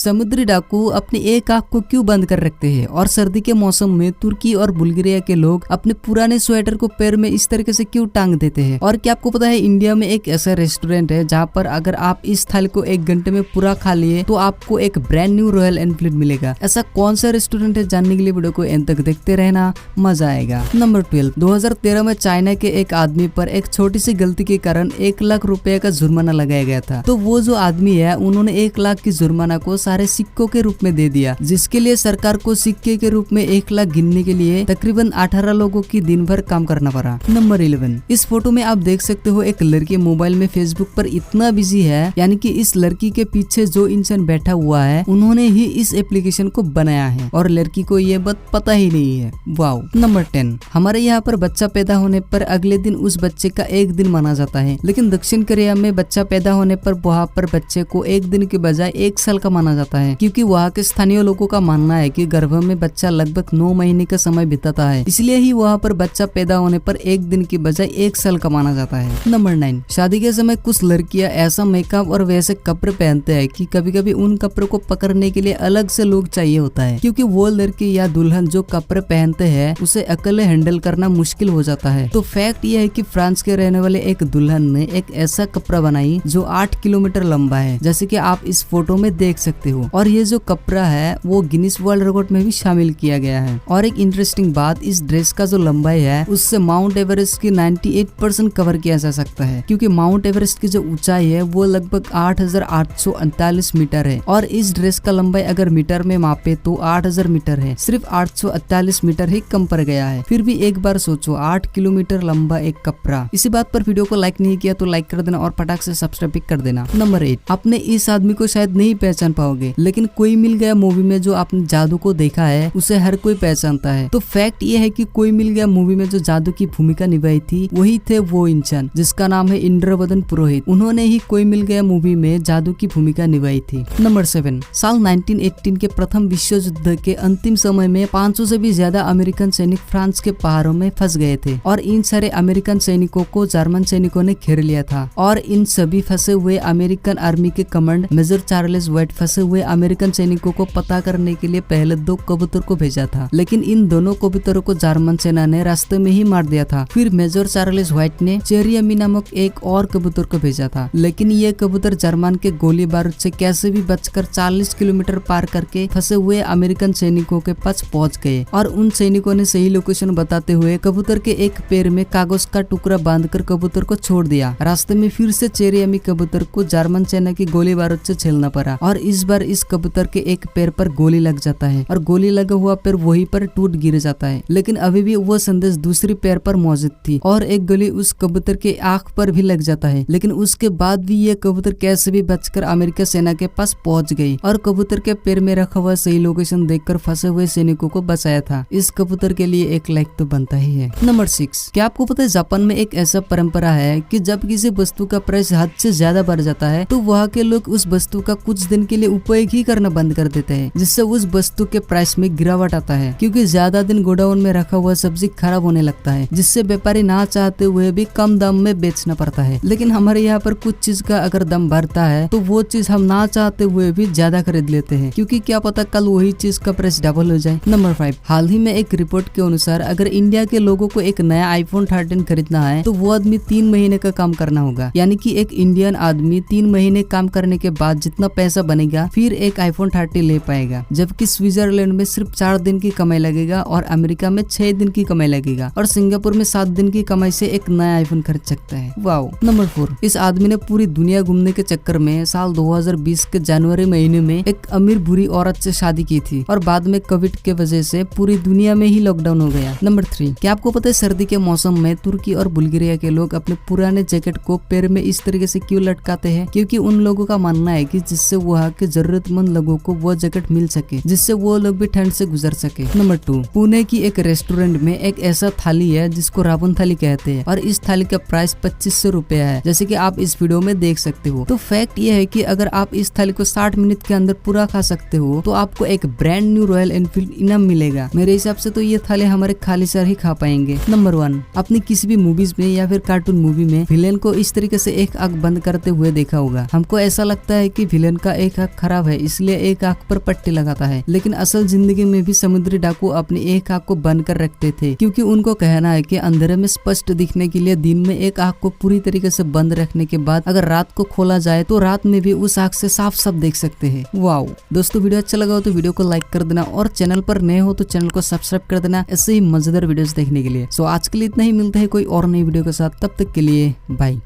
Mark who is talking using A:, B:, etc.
A: समुद्री डाकू अपनी एक आंख को क्यों बंद कर रखते हैं और सर्दी के मौसम में तुर्की और बुल्गारिया के लोग अपने पुराने स्वेटर को पैर में इस तरीके से क्यों टांग देते हैं। और क्या आपको पता है इंडिया में एक ऐसा रेस्टोरेंट है जहाँ पर अगर आप इस थाली को 1 घंटे में पूरा खा लिए तो आपको एक ब्रांड न्यू रॉयल एनफील्ड मिलेगा। ऐसा कौन सा रेस्टोरेंट है, जानने के लिए वीडियो को एंड तक देखते रहना, मजा आएगा। नंबर 12, 2013 में चाइना के एक आदमी पर एक छोटी सी गलती के कारण 1 लाख रुपए का जुर्माना लगाया गया था। तो वो जो आदमी है उन्होंने 1 लाख की जुर्माना को सारे सिक्कों के रूप में दे दिया, जिसके लिए सरकार को सिक्के के रूप में 1 लाख गिनने के लिए तकरीबन 18 लोगों की दिन भर काम करना पड़ा। नंबर 11, इस फोटो में आप देख सकते हो एक लड़की मोबाइल में फेसबुक पर इतना बिजी है, यानी कि इस लड़की के पीछे जो इंसान बैठा हुआ है उन्होंने ही इस एप्लीकेशन को बनाया है और लड़की को ये बात पता ही नहीं है। वाओ। नंबर 10, हमारे यहाँ पर बच्चा पैदा होने पर अगले दिन उस बच्चे का 1 दिन माना जाता है, लेकिन दक्षिण कोरिया में बच्चा पैदा होने पर वहाँ पर बच्चे को 1 दिन के बजाय 1 साल का माना जाता है, क्योंकि वहाँ के स्थानीय लोगों का मानना है कि गर्भ में बच्चा लगभग 9 महीने का समय बिताता है, इसलिए ही वहाँ पर बच्चा पैदा होने पर 1 दिन की बजाय 1 साल का माना जाता है। नंबर 9, शादी के समय कुछ लड़कियां ऐसा मेकअप और वैसे कपड़े पहनते हैं कि कभी कभी उन कपड़ों को पकड़ने के लिए अलग से लोग चाहिए होता है, क्योंकि वो लड़की या दुल्हन जो कपड़े पहनते हैं उसे अकेले हैंडल करना मुश्किल हो जाता है। तो फैक्ट ये है कि फ्रांस के रहने वाले एक दुल्हन ने एक ऐसा कपड़ा बनाई जो 8 किलोमीटर लंबा है, जैसे कि आप इस फोटो में देख सकते हो। और ये जो कपड़ा है वो गिनीज वर्ल्ड रिकॉर्ड में भी शामिल किया गया है। और एक इंटरेस्टिंग बात, इस ड्रेस का जो लंबाई है उससे माउंट एवरेस्ट की 98% कवर किया जा सकता है, क्योंकि माउंट एवरेस्ट की जो ऊंचाई है वो लगभग 8,848 मीटर है और इस ड्रेस का लंबाई अगर मीटर में मापे तो 8,000 मीटर है, सिर्फ 848 मीटर ही कम पड़ गया है। फिर भी एक बार सोचो, 8 किलोमीटर लंबा एक कपड़ा। इसी बात पर वीडियो को लाइक नहीं किया तो लाइक कर देना और फटाक से सब्सक्राइब भी कर देना। नंबर 8, आपने इस आदमी को शायद नहीं पहचान पाओगे, लेकिन कोई मिल गया मूवी में जो आपने जादू को देखा है उसे हर कोई पहचानता है। तो फैक्ट ये है कि कोई मिल गया मूवी में जो जादू की भूमिका निभाई थी वही थे वो इंसान जिसका नाम है इंद्रवदन पुरोहित। उन्होंने ही कोई मिल गया मूवी में जादू की भूमिका निभाई थी। नंबर 7, साल 1918 के प्रथम विश्व युद्ध के अंतिम समय में 500 से भी ज्यादा अमेरिकन सैनिक फ्रांस के पहाड़ों में फंस गए थे और इन सारे अमेरिकन सैनिकों को जर्मन सैनिकों ने घेर लिया था। और इन सभी फंसे हुए अमेरिकन आर्मी के कमांड मेजर चार्ल्स व्हाइट फंसे हुए अमेरिकन सैनिकों को पता करने के लिए पहले 2 कबूतर को भेजा था, लेकिन इन दोनों कबूतरों को जर्मन सेना ने रास्ते में ही मार दिया था। फिर मेजर चार्ल्स व्हाइट ने चेरियमी नामक एक और कबूतर को भेजा था, लेकिन ये कबूतर जर्मन के गोली बारूद से कैसे भी बचकर 40 किलोमीटर पार करके फंसे हुए अमेरिकन सैनिकों के पास पहुंच गए और उन सैनिकों ने सही लोकेशन बताते हुए कबूतर के एक पैर में कागज का टुकड़ा बांधकर कबूतर को छोड़ दिया। रास्ते में फिर से चेरियमी कबूतर को जर्मन सेना की गोली बारूद से झेलना पड़ा और इस बार इस कबूतर के एक पैर पर गोली लग जाता है और गोली लगा हुआ पैर वहीं पर टूट गिर जाता है, लेकिन अभी भी वो संदेश दूसरी पैर पर मौजूद थी और एक गोली उस कबूतर के आंख पर भी लग जाता है, लेकिन उसके बाद भी ये कबूतर कैसे भी बचकर अमेरिका सेना के पास पहुंच गई और कबूतर के पैर में रखा हुआ सही लोकेशन देखकर फंसे हुए सैनिकों को बचाया था। इस कबूतर के लिए 1 लाइक तो बनता ही है। नंबर 6, क्या आपको पता है जापान में एक ऐसा परंपरा है कि जब किसी वस्तु का प्राइस हद से ज्यादा बढ़ जाता है तो वहाँ के लोग उस वस्तु का कुछ दिन के लिए उपयोग ही करना बंद कर देते हैं, जिससे उस वस्तु के प्राइस में गिरावट आता है, क्योंकि ज्यादा दिन गोडाउन में रखा हुआ सब्जी खराब होने लगता है, जिससे व्यापारी ना चाहते हुए भी कम दाम में बेचना पड़ता है। लेकिन हमारे यहाँ पर कुछ चीज का अगर दाम बढ़ता है तो वो चीज हम ना चाहते हुए भी ज्यादा खरीद लेते हैं, क्योंकि क्या पता कल वही चीज का प्राइस डबल हो जाए। नंबर 5, हाल ही में एक रिपोर्ट के अनुसार अगर इंडिया के लोगों को एक नया iPhone 13 खरीदना है तो वो आदमी 3 महीने का काम करना होगा, यानी कि एक इंडियन आदमी 3 महीने काम करने के बाद जितना पैसा बनेगा फिर एक iPhone 13 ले पाएगा, जबकि स्विट्जरलैंड में सिर्फ 4 दिन की कमाई लगेगा और अमेरिका में 6 दिन की कमाई लगेगा और सिंगापुर में 7 दिन की कमाई से एक नया iPhone खरीद सकता है। वाओ। नंबर 4, इस आदमी ने पूरी दुनिया घूमने के चक्कर में साल 2020 के जनवरी महीने में एक अमीर बुरी औरत से शादी की थी और बाद में कोविड के वजह से पूरी दुनिया में ही लॉकडाउन हो गया। नंबर 3, क्या आपको पता है सर्दी के मौसम में तुर्की और बुल्गारिया के लोग अपने पुराने जैकेट को पैर में इस तरीके से क्यों लटकाते हैं, क्योंकि उन लोगों का मानना है कि जिससे वहाँ के जरूरतमंद लोगों को वो जैकेट मिल सके, जिससे वो लोग भी ठंड से गुजर सके। नंबर 2, पुणे की एक रेस्टोरेंट में एक ऐसा थाली है जिसको रावण थाली कहते हैं और इस थाली का प्राइस 2500 रुपया है, जैसे कि आप इस वीडियो में देख सकते हो। तो फैक्ट ये है कि अगर आप इस थाली को 60 मिनट के अंदर पूरा खा सकते हो तो आपको एक ब्रांड न्यू रॉयल एनफील्ड इनाम मिलेगा। मेरे हिसाब से तो ये थाली हमारे खाली सर ही खा पाएंगे। नंबर 1, अपनी किसी भी मूवीज में या फिर कार्टून मूवी में विलेन को इस तरीके से एक आंख बंद करते हुए देखा होगा। हमको ऐसा लगता है कि विलेन का एक आंख खराब खराब है इसलिए एक आंख पर पट्टी लगाता है, लेकिन असल जिंदगी में भी समुद्री डाकू अपनी एक आंख को बंद कर रखते थे, क्योंकि उनको कहना है कि अंधेरे में स्पष्ट दिखने के लिए दिन में एक आंख को पूरी तरीके से बंद रखने के बाद अगर रात को खोला जाए तो रात में भी उस आंख से साफ साफ देख सकते हैं। वाओ दोस्तों, वीडियो अच्छा लगा हो तो वीडियो को लाइक कर देना और चैनल पर नए हो तो चैनल को सब्सक्राइब कर देना ऐसे ही मजेदार वीडियोस देखने के लिए। सो आज के लिए इतना ही, मिलते हैं कोई और नई वीडियो के साथ, तब तक के लिए बाय।